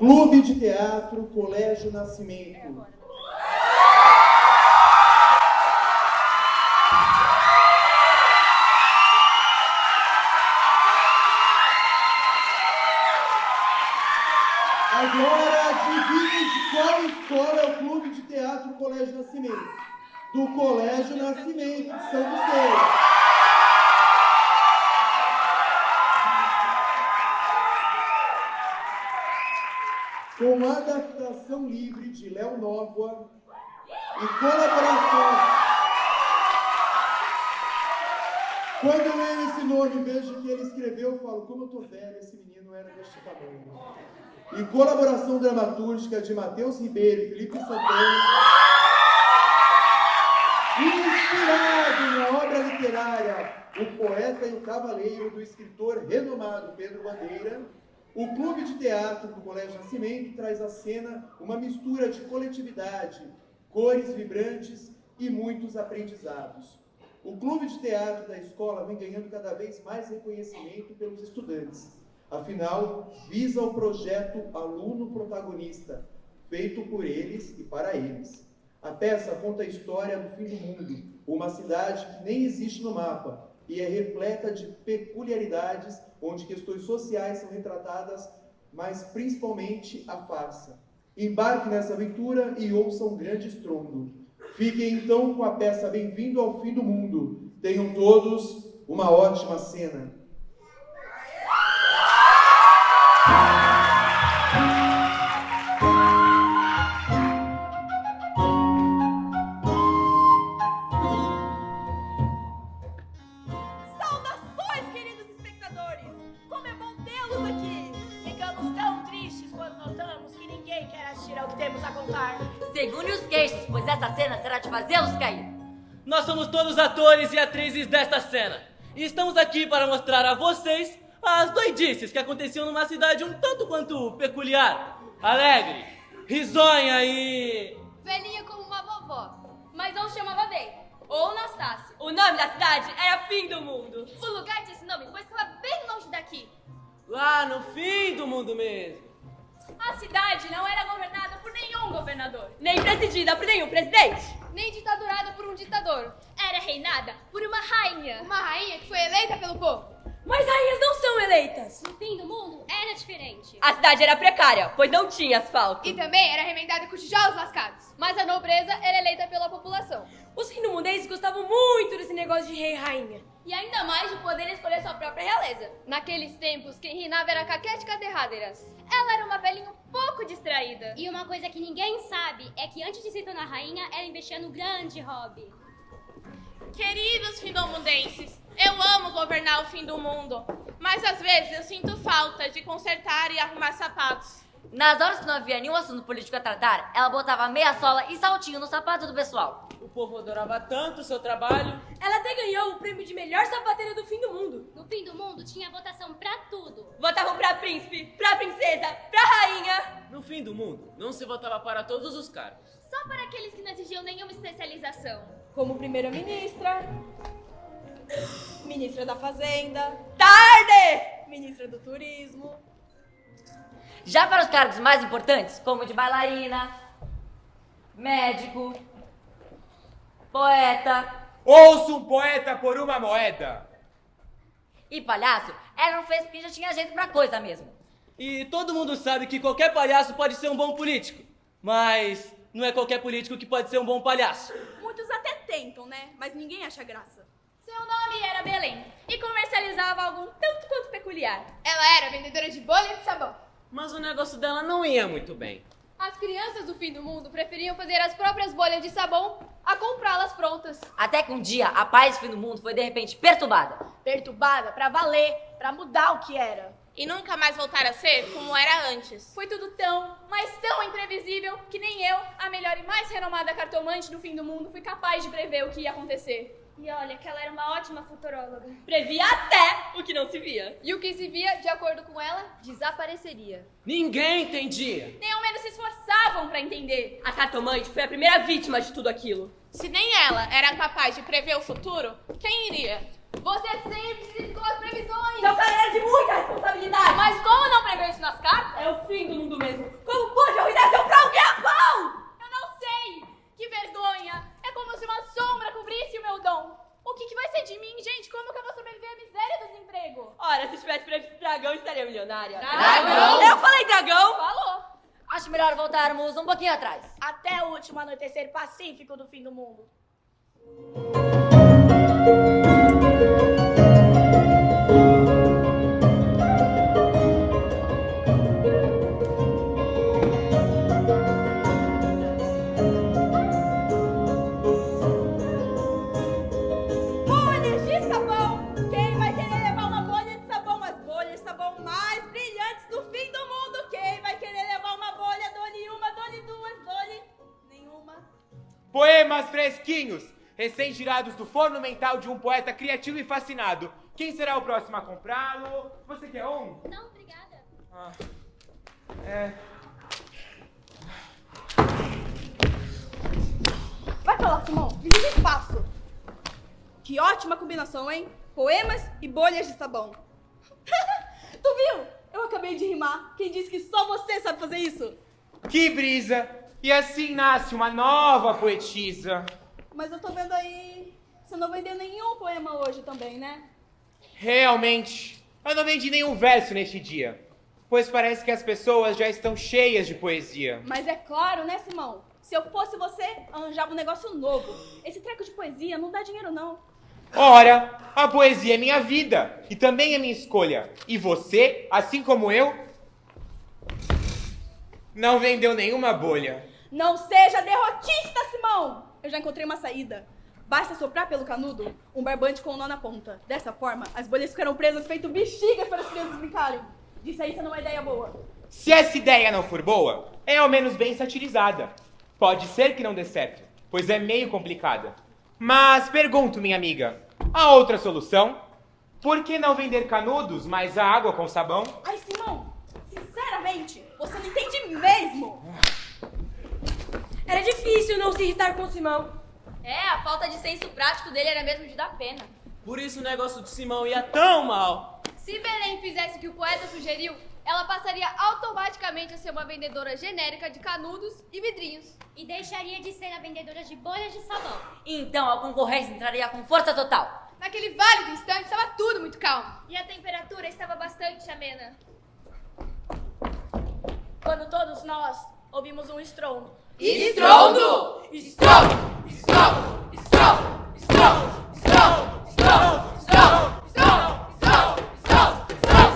Clube de Teatro Colégio Nascimento. Agora, adivinhem de qual escola é o Clube de Teatro Colégio Nascimento? Do Colégio Nascimento de São Vicente. Com adaptação livre de Léo Nóvoa e colaboração. Quando eu leio esse nome e vejo que ele escreveu, eu falo, como eu tô velho, esse menino era deste tamanho. E colaboração dramatúrgica de Matheus Ribeiro e Felipe Santana. Inspirado na obra literária O Poeta e o Cavaleiro, do escritor renomado Pedro Bandeira, o Clube de Teatro do Colégio Nascimento traz à cena uma mistura de coletividade, cores vibrantes e muitos aprendizados. O Clube de Teatro da escola vem ganhando cada vez mais reconhecimento pelos estudantes. Afinal, visa o projeto Aluno Protagonista, feito por eles e para eles. A peça conta a história do fim do mundo, uma cidade que nem existe no mapa, e é repleta de peculiaridades, onde questões sociais são retratadas, mas principalmente a farsa. Embarque nessa aventura e ouça um grande estrondo. Fiquem então com a peça Bem-vindo ao Fim do Mundo. Tenham todos uma ótima cena. Segure os queixos, pois essa cena será de fazê-los cair. Nós somos todos atores e atrizes desta cena. E estamos aqui para mostrar a vocês as doidices que aconteciam numa cidade um tanto quanto peculiar, alegre, risonha e... velhinha como uma vovó, mas não se chamava bem, ou Anastácio. O nome da cidade era Fim do Mundo. O lugar tinha esse nome, pois ficava bem longe daqui. Lá no fim do mundo mesmo. A cidade não era governada por nenhum governador, Nem presidida por nenhum presidente. nem ditadurada por um ditador. Era reinada por uma rainha que foi eleita pelo povo. Mas rainhas não são eleitas. No fim do mundo era diferente. A cidade era precária, pois não tinha asfalto. E também era remendada com tijolos lascados. Mas a nobreza era eleita pela população. Os findomundenses gostavam muito desse negócio de rei e rainha. E ainda mais de poder escolher sua própria realeza. Naqueles tempos, quem reinava era Caquética Derradeiras. Ela era uma velhinha um pouco distraída. E uma coisa que ninguém sabe é que antes de se tornar rainha, ela investia no grande hobby. Queridos findomundenses, eu amo governar o fim do mundo, mas às vezes eu sinto falta de consertar e arrumar sapatos. Nas horas que não havia nenhum assunto político a tratar, ela botava meia sola e saltinho no sapato do pessoal. O povo adorava tanto o seu trabalho. Ela até ganhou o prêmio de melhor sapateira do fim do mundo. No fim do mundo tinha votação pra tudo. Votavam pra príncipe, pra princesa, pra rainha. No fim do mundo, não se votava para todos os cargos. Só para aqueles que não exigiam nenhuma especialização. Como primeira-ministra, ministra da Fazenda, Tarde! ministra do Turismo. Já para os cargos mais importantes, como de bailarina, médico, poeta Ouço um poeta por uma moeda. e palhaço, ela não fez porque já tinha jeito pra coisa mesmo. E todo mundo sabe que qualquer palhaço pode ser um bom político. Mas não é qualquer político que pode ser um bom palhaço. Muitos até tentam, né? Mas ninguém acha graça. Seu nome era Belém e comercializava algo tanto quanto peculiar. Ela era vendedora de bolha e de sabão. Mas o negócio dela não ia muito bem. As crianças do fim do mundo preferiam fazer as próprias bolhas de sabão a comprá-las prontas. Até que um dia a paz do fim do mundo foi de repente perturbada. Perturbada pra valer, pra mudar o que era. E nunca mais voltar a ser como era antes. Foi tudo tão, mas tão imprevisível que nem eu, a melhor e mais renomada cartomante do fim do mundo, fui capaz de prever o que ia acontecer. E olha que ela era uma ótima futuróloga. Previa até o que não se via. E o que se via, de acordo com ela, desapareceria. Ninguém entendia. Nem ao menos se esforçavam pra entender. A cartomante foi a primeira vítima de tudo aquilo. Se nem ela era capaz de prever o futuro, quem iria? Você sempre se com as previsões. Seu cara é de muita responsabilidade. Mas como não preveu isso nas cartas? É o fim do mundo mesmo. Como pode arruinar seu próprio pão? Eu não sei. Que vergonha. É como se uma sombra cobrisse o meu dom. O que vai ser de mim, gente? Como que eu vou sobreviver à miséria do desemprego? Ora, se tivesse pra esse dragão, estaria milionária. Dragão? Eu falei dragão? Falou. Acho melhor voltarmos um pouquinho atrás. Até o último anoitecer pacífico do fim do mundo. Bolhas de sabão! Quem vai querer levar uma bolha de sabão? As bolhas de sabão mais brilhantes do fim do mundo! Quem vai querer levar uma bolha? Dole uma, dole duas, dole nenhuma. Poemas fresquinhos, recém-tirados do forno mental de um poeta criativo e fascinado. Quem será o próximo a comprá-lo? Você quer um? Não, obrigada. Vai pra lá, Simão. Divide espaço. Que ótima combinação, hein? Poemas e bolhas de sabão. Tu viu? Eu acabei de rimar. Quem disse que só você sabe fazer isso? Que brisa! E assim nasce uma nova poetisa. Mas eu tô vendo aí... Você não vendeu nenhum poema hoje também, né? Realmente, eu não vendi nenhum verso neste dia, pois parece que as pessoas já estão cheias de poesia. Mas é claro, né, Simão? Se eu fosse você, arranjava um negócio novo. Esse treco de poesia não dá dinheiro, não. Ora, a poesia é minha vida e também é minha escolha. E você, assim como eu, não vendeu nenhuma bolha. Não seja derrotista, Simão! Eu já encontrei uma saída. Basta soprar pelo canudo um barbante com um nó na ponta. Dessa forma, as bolhas ficarão presas feito bexigas para as crianças brincarem. Disso aí, isso não é uma ideia boa. Se essa ideia não for boa, é ao menos bem satirizada. Pode ser que não dê certo, pois é meio complicada. Mas pergunto, minha amiga, há outra solução? Por que não vender canudos, mas a água com sabão? Ai, Simão, sinceramente, você não entende mesmo. Era difícil não se irritar com o Simão. É, a falta de senso prático dele era mesmo de dar pena. Por isso o negócio do Simão ia tão mal. Se Belém fizesse o que o poeta sugeriu, ela passaria automaticamente a ser uma vendedora genérica de canudos e vidrinhos. E deixaria de ser a vendedora de bolhas de sabão. Então a concorrência entraria com força total. Naquele válido instante estava tudo muito calmo. E a temperatura estava bastante amena. Quando todos nós ouvimos um estrondo. Estrondo! Estrondo! Estrondo! Estrondo! Estrondo! Estrondo! Estrondo! Estrondo! Estrondo!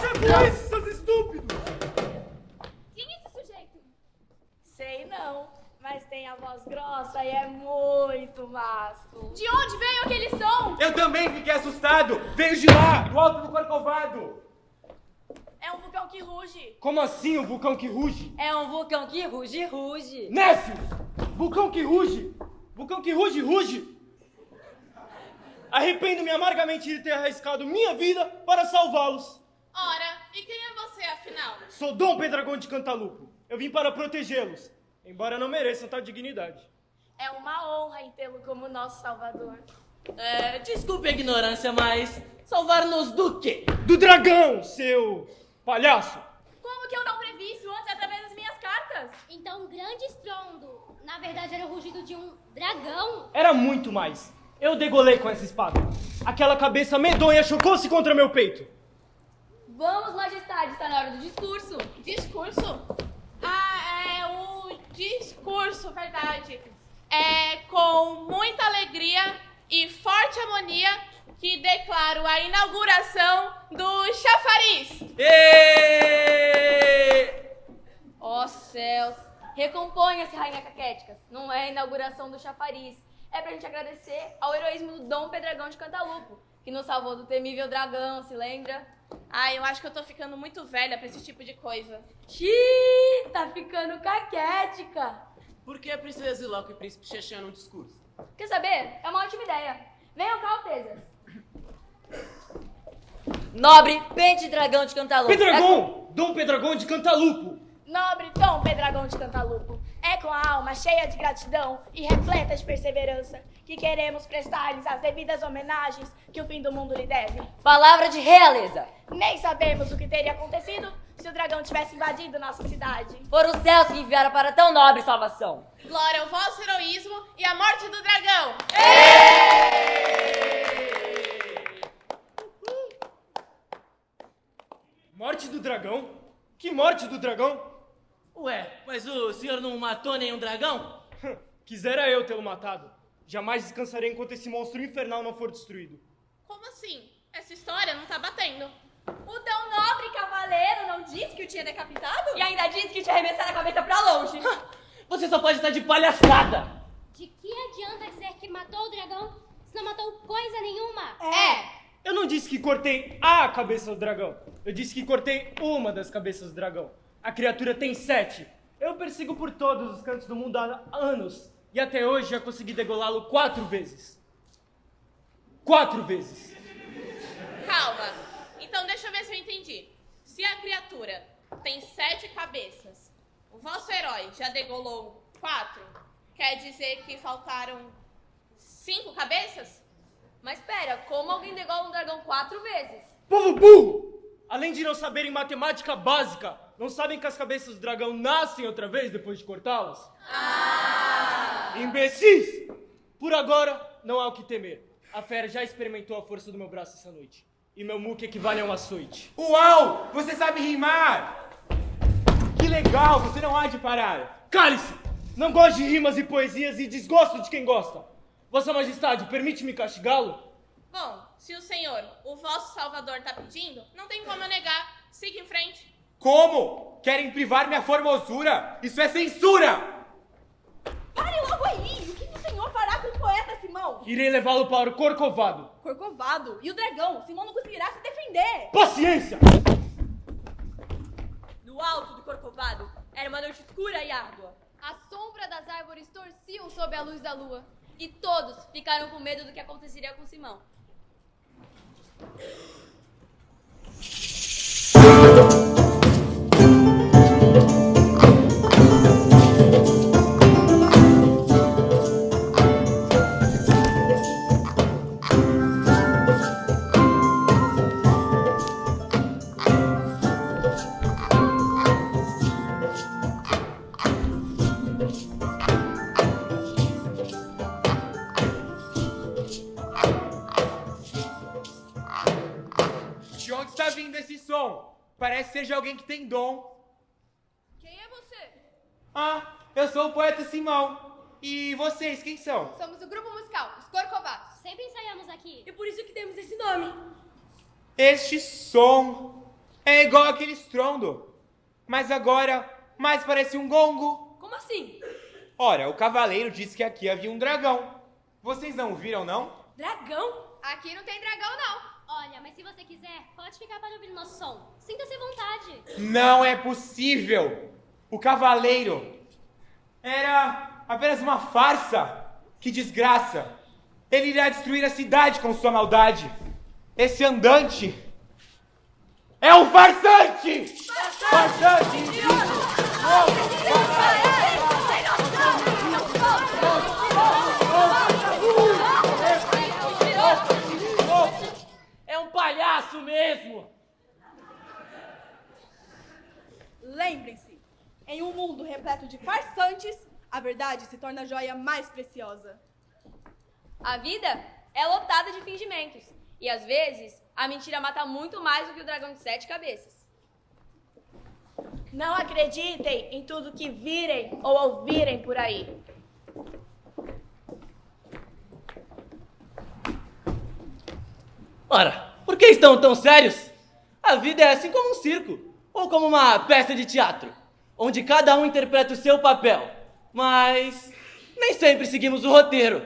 Estrondo! Seus estúpidos! Quem é esse sujeito? Sei não, mas tem a voz grossa e é muito másculo. De onde veio aquele som? Eu também fiquei assustado! Veio de lá, do alto do Corcovado! É um vulcão que ruge. Como assim um vulcão que ruge? É um vulcão que ruge, ruge. Nécios! Vulcão que ruge! Vulcão que ruge, ruge! Arrependo-me amargamente de ter arriscado minha vida para salvá-los. Ora, e quem é você, afinal? Sou Dom Pedragão de Cantalupo. Eu vim para protegê-los, embora não mereçam tal dignidade. É uma honra em tê-lo como nosso salvador. Desculpe a ignorância, mas salvar-nos do quê? Do dragão, seu palhaço! Como que eu não previ isso antes através das minhas cartas? Então, um grande estrondo. Na verdade, era o rugido de um dragão. Era muito mais. Eu degolei com essa espada. Aquela cabeça medonha chocou-se contra meu peito. Vamos, majestade, está na hora do discurso. Discurso? Ah, é o discurso, verdade. É com muita alegria e forte harmonia que declaro a inauguração do chafariz. Ó céus. Recomponha-se, rainha Caquéticas. Não é a inauguração do chafariz. É pra gente agradecer ao heroísmo do Dom Pedragão de Cantalupo, que nos salvou do temível dragão, se lembra? Ai, eu acho que eu tô ficando muito velha pra esse tipo de coisa. Xiii, tá ficando caquética. Por que a princesa Iloca e o príncipe Xexé num discurso? Quer saber? É uma ótima ideia. Venham cá, Altezas. Nobre Pente Dragão de Cantalupo. Pedragão! Dom Pedragão de Cantalupo! Nobre Dom Peddragão de Cantalupo, é com a alma cheia de gratidão e repleta de perseverança que queremos prestar-lhes as devidas homenagens que o fim do mundo lhe deve. Palavra de realeza. Nem sabemos o que teria acontecido se o dragão tivesse invadido nossa cidade. Foram os céus que enviaram para tão nobre salvação. Glória ao vosso heroísmo e à morte do dragão! Morte do dragão? Que morte do dragão? Ué, mas o senhor não matou nenhum dragão? Quisera eu tê-lo matado. Jamais descansarei enquanto esse monstro infernal não for destruído. Como assim? Essa história não tá batendo. O tão nobre cavaleiro não disse que o tinha decapitado? E ainda disse que te arremessar a cabeça pra longe. Você só pode estar de palhaçada! De que adianta dizer que matou o dragão se não matou coisa nenhuma? Eu não disse que cortei a cabeça do dragão. Eu disse que cortei uma das cabeças do dragão. A criatura tem 7. Eu persigo por todos os cantos do mundo há anos. E até hoje já consegui degolá-lo 4 vezes. 4 vezes. Calma. Então deixa eu ver se eu entendi. Se a criatura tem 7 cabeças, o vosso herói já degolou 4, quer dizer que faltaram 5 cabeças? Mas pera, como alguém degola um dragão 4 vezes? Povo burro! Além de não saberem matemática básica, não sabem que as cabeças do dragão nascem outra vez depois de cortá-las? Imbecis! Por agora, não há o que temer. A fera já experimentou a força do meu braço essa noite. E meu muque equivale a um açoite. Uau! Você sabe rimar! Que legal! Você não há de parar! Cale-se! Não gosto de rimas e poesias e desgosto de quem gosta. Vossa Majestade, permite-me castigá-lo? Bom, se o senhor, o vosso salvador, tá pedindo, não tem como eu negar. Siga em frente. Como? Querem privar minha formosura? Isso é censura! Pare logo aí! O que o senhor fará com o poeta Simão? Irei levá-lo para o Corcovado. Corcovado. E o dragão? Simão não conseguirá se defender. Paciência! No alto do Corcovado era uma noite escura e árdua. A sombra das árvores torciam sob a luz da lua. E todos ficaram com medo do que aconteceria com Simão. De onde está vindo esse som? Parece ser de alguém que tem dom. Quem é você? Ah, eu sou o poeta Simão. E vocês, quem são? Somos o grupo musical, os Corcovados. Sempre ensaiamos aqui. E por isso que temos esse nome. Este som é igual aquele estrondo, mas agora mais parece um gongo. Como assim? Ora, o cavaleiro disse que aqui havia um dragão. Vocês não viram, não? Dragão? Aqui não tem dragão, não. Olha, mas se você quiser, pode ficar para ouvir o nosso som. Sinta-se à vontade. Não é possível! O cavaleiro era apenas uma farsa. Que desgraça! Ele irá destruir a cidade com sua maldade. Esse andante é um farsante! Farsante! É um palhaço mesmo! Lembrem-se, em um mundo repleto de farsantes, a verdade se torna a joia mais preciosa. A vida é lotada de fingimentos. E às vezes, a mentira mata muito mais do que o dragão de 7 cabeças. Não acreditem em tudo que virem ou ouvirem por aí. Ora, por que estão tão sérios? A vida é assim como um circo, ou como uma peça de teatro, onde cada um interpreta o seu papel, mas nem sempre seguimos o roteiro.